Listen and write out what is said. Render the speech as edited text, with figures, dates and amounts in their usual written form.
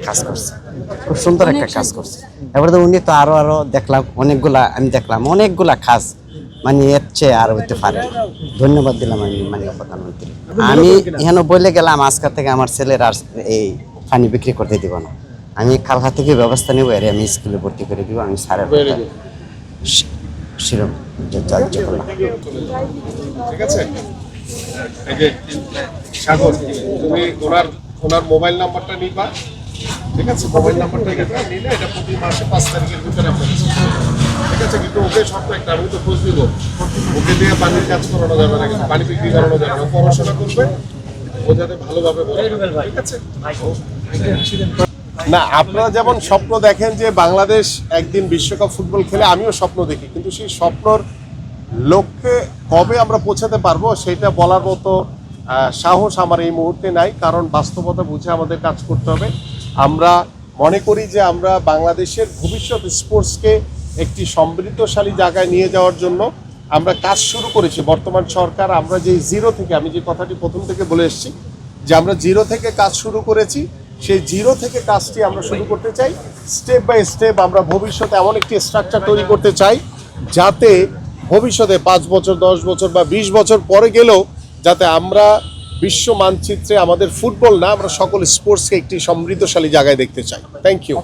কাজ করছে, খুব সুন্দর একটা কাজ করছে। এবারে তো উনি তো আরো দেখলাম অনেকগুলা কাজ, মানে এর চেয়ে আর হইতে পারে না। ধন্যবাদ দিলাম আমি মাননীয় প্রধানমন্ত্রী। আমি এখানে বলে গেলাম আজকে থেকে আমার ছেলের আর এই পানি বিক্রি করতে দিব না, আমি কালকা থেকে ব্যবস্থা নেবো, এর আমি স্কুলে ভর্তি করে দিব। আমি স্যারের শিরোম যাচ্ছি করলাম। ঠিক আছে, এই যে সাগর, তুমি ওনার মোবাইল নাম্বারটা নিবা। ঠিক আছে, মোবাইল নাম্বারটা নিলে এটা প্রতি মাসে 5 তারিখের ভিতরে আপনার ঠিক আছে। কিন্তু ওকে শর্ত একটা, আমি তো খোঁজ দিব, ওকে দিয়ে পানির কাজ করানো যাবে না, কিন্তু পানি বিক্রি করানো যাবে না। পড়াশোনা করবে, ও যাতে ভালোভাবে বলে, ঠিক আছে। না, আপনারা যেমন স্বপ্ন দেখেন যে বাংলাদেশ একদিন বিশ্বকাপ ফুটবল খেলে, আমিও স্বপ্ন দেখি, কিন্তু সেই স্বপ্নর লক্ষ্যে কবে আমরা পৌঁছাতে পারবো সেটা বলার মতো সাহস আমার এই মুহূর্তে নাই, কারণ বাস্তবতা বুঝে আমাদের কাজ করতে হবে। আমরা মনে করি যে আমরা বাংলাদেশের ভবিষ্যৎ স্পোর্টসকে একটি সমৃদ্ধশালী জায়গায় নিয়ে যাওয়ার জন্য আমরা কাজ শুরু করেছি। বর্তমান সরকার, আমরা যে জিরো থেকে, আমি যে কথাটি প্রথম থেকে বলে এসেছি যে আমরা জিরো থেকে কাজ শুরু করেছি, সেই জিরো থেকে কাজটি আমরা শুরু করতে চাই। স্টেপ বাই স্টেপ আমরা ভবিষ্যতে এমন একটি স্ট্রাকচার তৈরি করতে চাই যাতে ভবিষ্যতে 5 বছর 10 বছর বা 20 বছর পরে গেলেও যাতে আমরা বিশ্ব মানচিত্রে আমাদের ফুটবল না, আমরা সকল স্পোর্টসকে একটি সমৃদ্ধশালী জায়গায় দেখতে চাই। Thank you.